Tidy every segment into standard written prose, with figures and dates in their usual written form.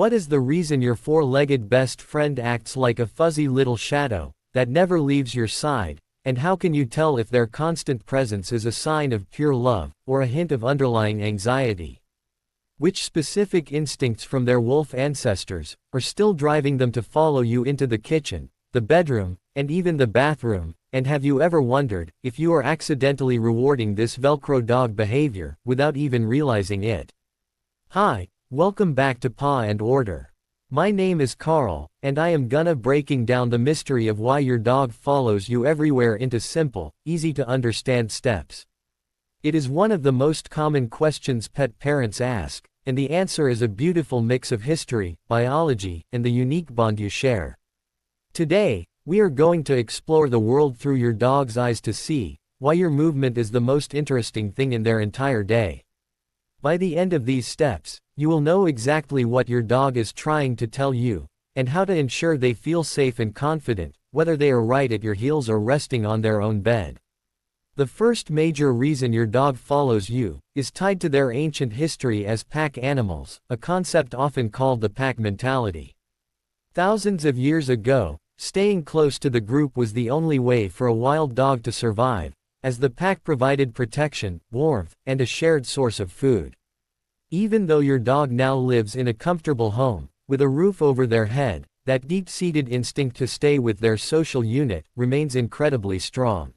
What is the reason your four-legged best friend acts like a fuzzy little shadow that never leaves your side, and how can you tell if their constant presence is a sign of pure love or a hint of underlying anxiety? Which specific instincts from their wolf ancestors are still driving them to follow you into the kitchen, the bedroom, and even the bathroom? And have you ever wondered if you are accidentally rewarding this Velcro dog behavior without even realizing it? Hi, welcome back to Paw and Order. My name is Carl, and I am gonna breaking down the mystery of why your dog follows you everywhere into simple, easy to understand steps. It is one of the most common questions pet parents ask, and the answer is a beautiful mix of history, biology, and the unique bond you share. Today, we are going to explore the world through your dog's eyes to see why your movement is the most interesting thing in their entire day. By the end of these steps, you will know exactly what your dog is trying to tell you, and how to ensure they feel safe and confident, whether they are right at your heels or resting on their own bed. The first major reason your dog follows you is tied to their ancient history as pack animals, a concept often called the pack mentality. Thousands of years ago, staying close to the group was the only way for a wild dog to survive, as the pack provided protection, warmth, and a shared source of food. Even though your dog now lives in a comfortable home, with a roof over their head, that deep-seated instinct to stay with their social unit remains incredibly strong.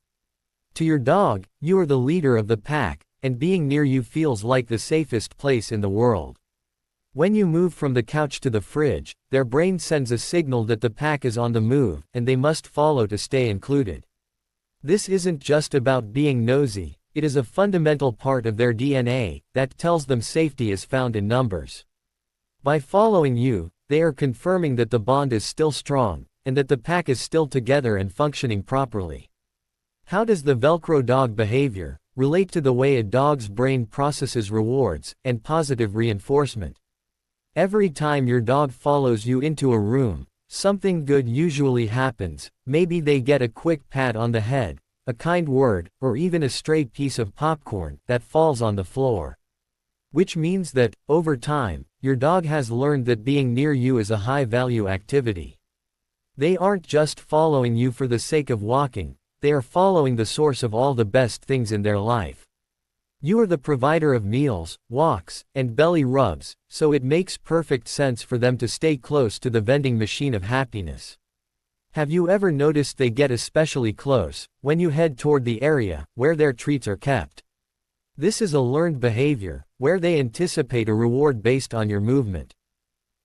To your dog, you are the leader of the pack, and being near you feels like the safest place in the world. When you move from the couch to the fridge, their brain sends a signal that the pack is on the move, and they must follow to stay included. This isn't just about being nosy, it is a fundamental part of their DNA that tells them safety is found in numbers. By following you, they are confirming that the bond is still strong, and that the pack is still together and functioning properly. How does the Velcro dog behavior relate to the way a dog's brain processes rewards and positive reinforcement? Every time your dog follows you into a room, something good usually happens. Maybe they get a quick pat on the head, a kind word, or even a stray piece of popcorn that falls on the floor. Which means that, over time, your dog has learned that being near you is a high-value activity. They aren't just following you for the sake of walking, they are following the source of all the best things in their life. You are the provider of meals, walks, and belly rubs, so it makes perfect sense for them to stay close to the vending machine of happiness. Have you ever noticed they get especially close when you head toward the area where their treats are kept? This is a learned behavior, where they anticipate a reward based on your movement.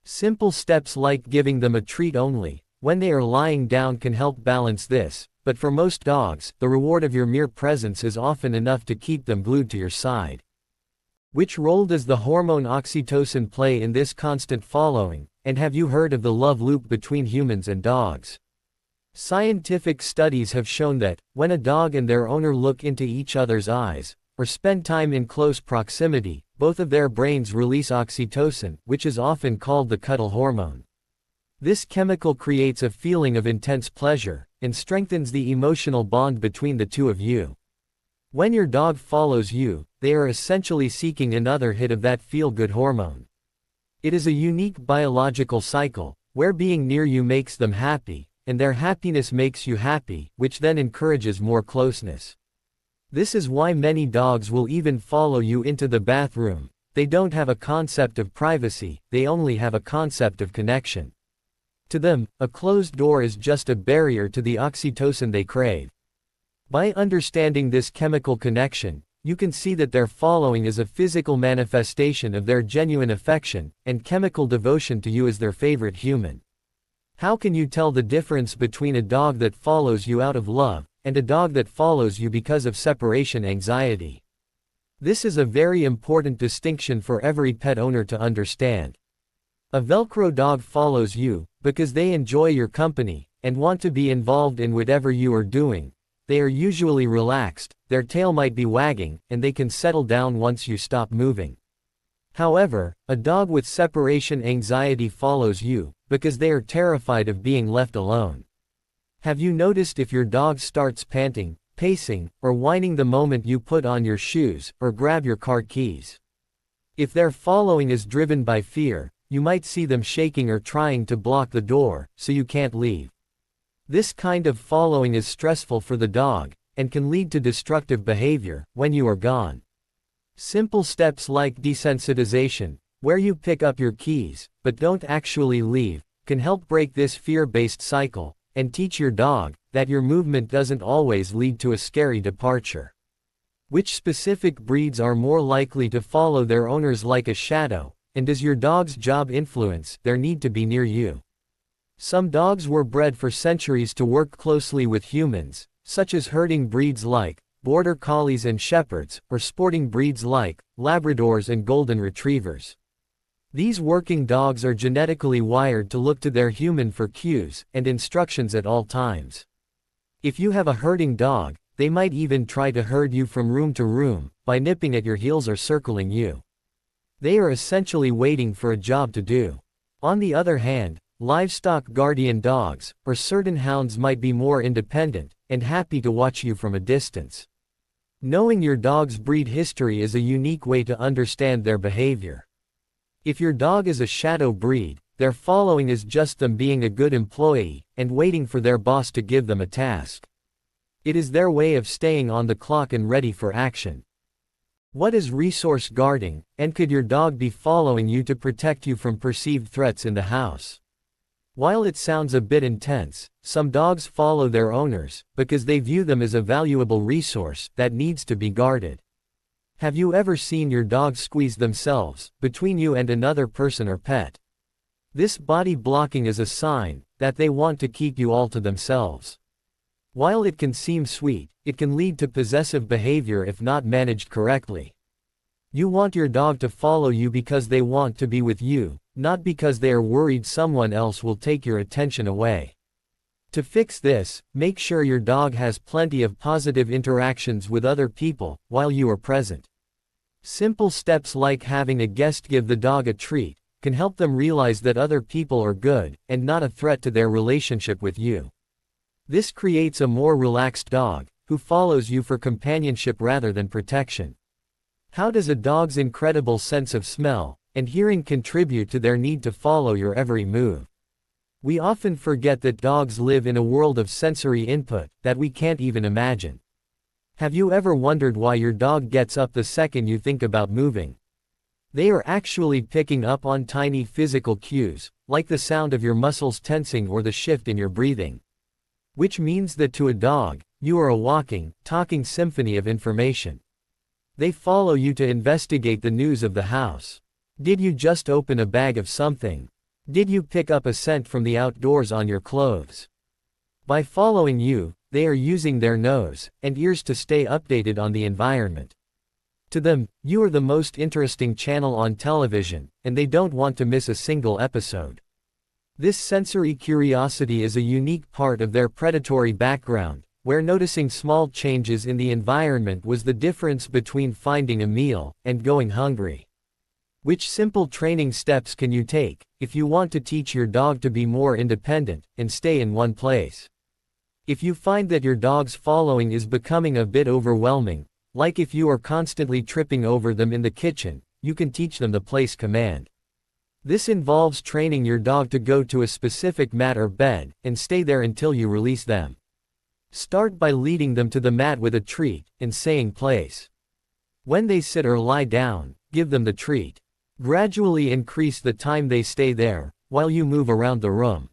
Simple steps like giving them a treat only when they are lying down can help balance this. But for most dogs, the reward of your mere presence is often enough to keep them glued to your side. Which role does the hormone oxytocin play in this constant following, and have you heard of the love loop between humans and dogs? Scientific studies have shown that, when a dog and their owner look into each other's eyes, or spend time in close proximity, both of their brains release oxytocin, which is often called the cuddle hormone. This chemical creates a feeling of intense pleasure, and strengthens the emotional bond between the two of you. When your dog follows you, they are essentially seeking another hit of that feel-good hormone. It is a unique biological cycle, where being near you makes them happy, and their happiness makes you happy, which then encourages more closeness. This is why many dogs will even follow you into the bathroom. They don't have a concept of privacy, they only have a concept of connection. To them, a closed door is just a barrier to the oxytocin they crave. By understanding this chemical connection, you can see that their following is a physical manifestation of their genuine affection and chemical devotion to you as their favorite human. How can you tell the difference between a dog that follows you out of love and a dog that follows you because of separation anxiety? This is a very important distinction for every pet owner to understand. A Velcro dog follows you because they enjoy your company and want to be involved in whatever you are doing. They are usually relaxed, their tail might be wagging, and they can settle down once you stop moving. However, a dog with separation anxiety follows you because they are terrified of being left alone. Have you noticed if your dog starts panting, pacing, or whining the moment you put on your shoes or grab your car keys? If their following is driven by fear, you might see them shaking or trying to block the door, so you can't leave. This kind of following is stressful for the dog, and can lead to destructive behavior when you are gone. Simple steps like desensitization, where you pick up your keys, but don't actually leave, can help break this fear-based cycle, and teach your dog that your movement doesn't always lead to a scary departure. Which specific breeds are more likely to follow their owners like a shadow, and does your dog's job influence their need to be near you? Some dogs were bred for centuries to work closely with humans, such as herding breeds like Border Collies and Shepherds, or sporting breeds like Labradors and Golden Retrievers. These working dogs are genetically wired to look to their human for cues and instructions at all times. If you have a herding dog, they might even try to herd you from room to room, by nipping at your heels or circling you. They are essentially waiting for a job to do. On the other hand, livestock guardian dogs, or certain hounds might be more independent, and happy to watch you from a distance. Knowing your dog's breed history is a unique way to understand their behavior. If your dog is a shadow breed, their following is just them being a good employee, and waiting for their boss to give them a task. It is their way of staying on the clock and ready for action. What is resource guarding, and could your dog be following you to protect you from perceived threats in the house? While it sounds a bit intense, some dogs follow their owners because they view them as a valuable resource that needs to be guarded. Have you ever seen your dog squeeze themselves between you and another person or pet? This body blocking is a sign that they want to keep you all to themselves. While it can seem sweet, it can lead to possessive behavior if not managed correctly. You want your dog to follow you because they want to be with you, not because they are worried someone else will take your attention away. To fix this, make sure your dog has plenty of positive interactions with other people while you are present. Simple steps like having a guest give the dog a treat can help them realize that other people are good and not a threat to their relationship with you. This creates a more relaxed dog, who follows you for companionship rather than protection. How does a dog's incredible sense of smell and hearing contribute to their need to follow your every move? We often forget that dogs live in a world of sensory input that we can't even imagine. Have you ever wondered why your dog gets up the second you think about moving? They are actually picking up on tiny physical cues, like the sound of your muscles tensing or the shift in your breathing. Which means that to a dog, you are a walking, talking symphony of information. They follow you to investigate the news of the house. Did you just open a bag of something? Did you pick up a scent from the outdoors on your clothes? By following you, they are using their nose and ears to stay updated on the environment. To them, you are the most interesting channel on television, and they don't want to miss a single episode. This sensory curiosity is a unique part of their predatory background, where noticing small changes in the environment was the difference between finding a meal and going hungry. Which simple training steps can you take if you want to teach your dog to be more independent and stay in one place? If you find that your dog's following is becoming a bit overwhelming, like if you are constantly tripping over them in the kitchen, you can teach them the place command. This involves training your dog to go to a specific mat or bed, and stay there until you release them. Start by leading them to the mat with a treat, and saying place. When they sit or lie down, give them the treat. Gradually increase the time they stay there, while you move around the room.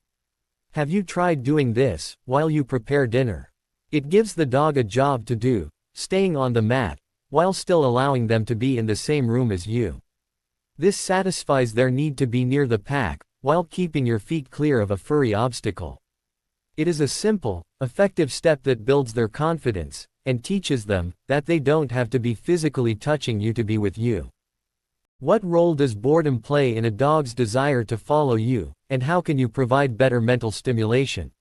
Have you tried doing this while you prepare dinner? It gives the dog a job to do, staying on the mat, while still allowing them to be in the same room as you. This satisfies their need to be near the pack, while keeping your feet clear of a furry obstacle. It is a simple, effective step that builds their confidence, and teaches them that they don't have to be physically touching you to be with you. What role does boredom play in a dog's desire to follow you, and how can you provide better mental stimulation?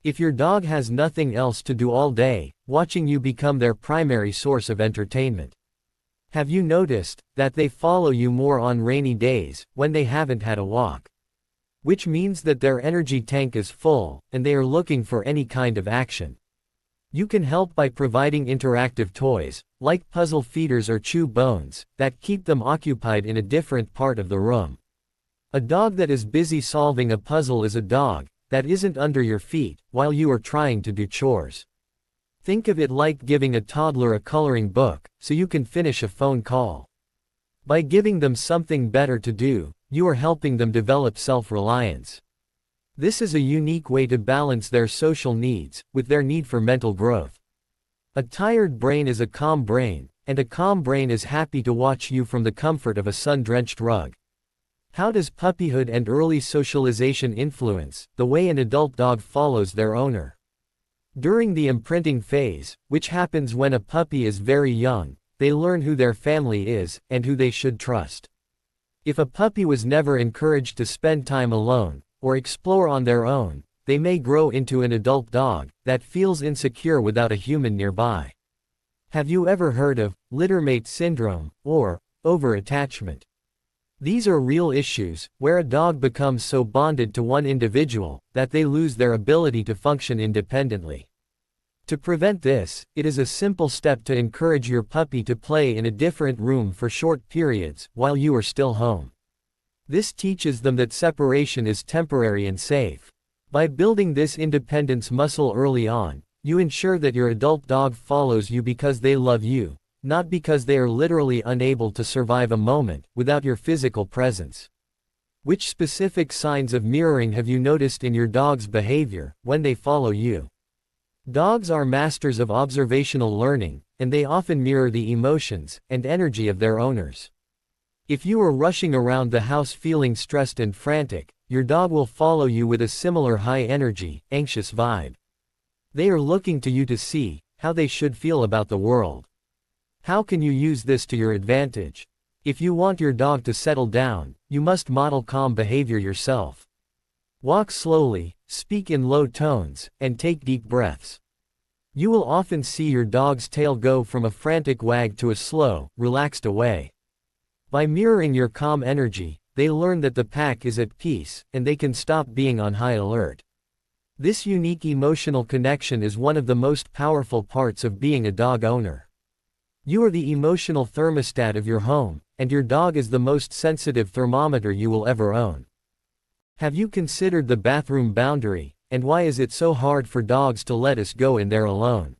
If your dog has nothing else to do all day, watching you become their primary source of entertainment. Have you noticed that they follow you more on rainy days, when they haven't had a walk? Which means that their energy tank is full, and they are looking for any kind of action. You can help by providing interactive toys, like puzzle feeders or chew bones, that keep them occupied in a different part of the room. A dog that is busy solving a puzzle is a dog that isn't under your feet while you are trying to do chores. Think of it like giving a toddler a coloring book so you can finish a phone call. By giving them something better to do, you are helping them develop self-reliance. This is a unique way to balance their social needs with their need for mental growth. A tired brain is a calm brain, and a calm brain is happy to watch you from the comfort of a sun-drenched rug. How does puppyhood and early socialization influence the way an adult dog follows their owner? During the imprinting phase, which happens when a puppy is very young, they learn who their family is and who they should trust. If a puppy was never encouraged to spend time alone or explore on their own, they may grow into an adult dog that feels insecure without a human nearby. Have you ever heard of littermate syndrome or over-attachment? These are real issues where a dog becomes so bonded to one individual that they lose their ability to function independently. To prevent this, it is a simple step to encourage your puppy to play in a different room for short periods while you are still home. This teaches them that separation is temporary and safe. By building this independence muscle early on, you ensure that your adult dog follows you because they love you, not because they are literally unable to survive a moment without your physical presence. Which specific signs of mirroring have you noticed in your dog's behavior when they follow you? Dogs are masters of observational learning, and they often mirror the emotions and energy of their owners. If you are rushing around the house feeling stressed and frantic, your dog will follow you with a similar high-energy, anxious vibe. They are looking to you to see how they should feel about the world. How can you use this to your advantage? If you want your dog to settle down, you must model calm behavior yourself. Walk slowly, speak in low tones, and take deep breaths. You will often see your dog's tail go from a frantic wag to a slow, relaxed away. By mirroring your calm energy, they learn that the pack is at peace, and they can stop being on high alert. This unique emotional connection is one of the most powerful parts of being a dog owner. You are the emotional thermostat of your home, and your dog is the most sensitive thermometer you will ever own. Have you considered the bathroom boundary, and why is it so hard for dogs to let us go in there alone?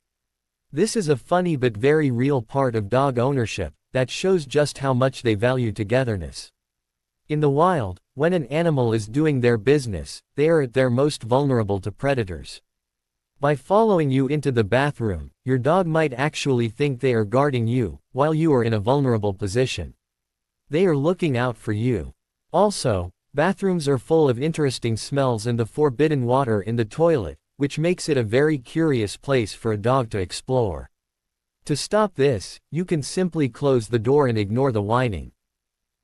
This is a funny but very real part of dog ownership that shows just how much they value togetherness. In the wild, when an animal is doing their business, they are at their most vulnerable to predators. By following you into the bathroom, your dog might actually think they are guarding you, while you are in a vulnerable position. They are looking out for you. Also, bathrooms are full of interesting smells and the forbidden water in the toilet, which makes it a very curious place for a dog to explore. To stop this, you can simply close the door and ignore the whining.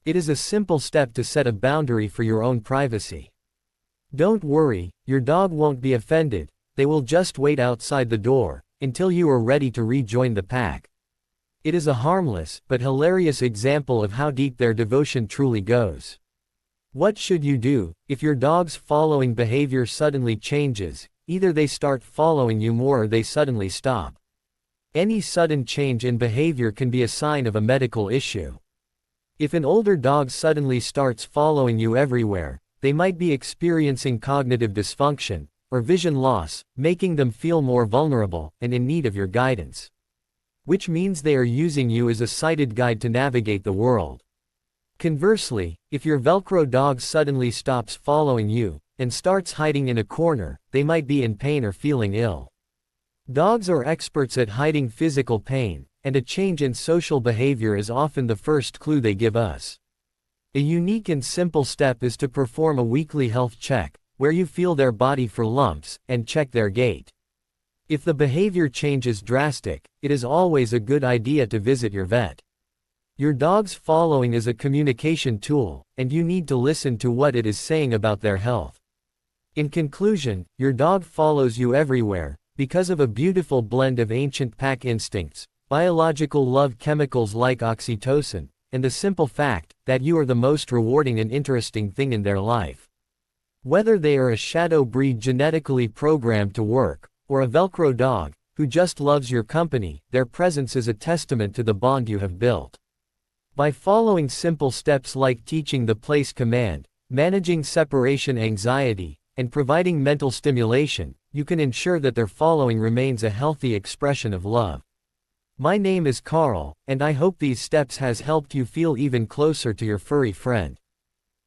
It is a simple step to set a boundary for your own privacy. Don't worry, your dog won't be offended. They will just wait outside the door until you are ready to rejoin the pack. It is a harmless but hilarious example of how deep their devotion truly goes. What should you do if your dog's following behavior suddenly changes? Either they start following you more or they suddenly stop. Any sudden change in behavior can be a sign of a medical issue. If an older dog suddenly starts following you everywhere, they might be experiencing cognitive dysfunction or vision loss, making them feel more vulnerable and in need of your guidance. Which means they are using you as a sighted guide to navigate the world. Conversely, if your Velcro dog suddenly stops following you and starts hiding in a corner, they might be in pain or feeling ill. Dogs are experts at hiding physical pain, and a change in social behavior is often the first clue they give us. A unique and simple step is to perform a weekly health check, where you feel their body for lumps and check their gait. If the behavior change is drastic, it is always a good idea to visit your vet. Your dog's following is a communication tool, and you need to listen to what it is saying about their health. In conclusion, your dog follows you everywhere because of a beautiful blend of ancient pack instincts, biological love chemicals like oxytocin, and the simple fact that you are the most rewarding and interesting thing in their life. Whether they are a shadow breed genetically programmed to work, or a Velcro dog who just loves your company, their presence is a testament to the bond you have built. By following simple steps like teaching the place command, Managing separation anxiety, and providing mental stimulation, you can ensure that their following remains a healthy expression of love. My name is Carl, and I hope these steps has helped you feel even closer to your furry friend.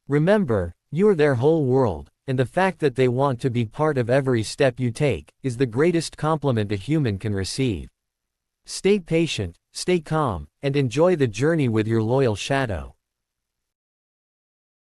Remember, you are their whole world, and the fact that they want to be part of every step you take, is the greatest compliment a human can receive. Stay patient, stay calm, and enjoy the journey with your loyal shadow.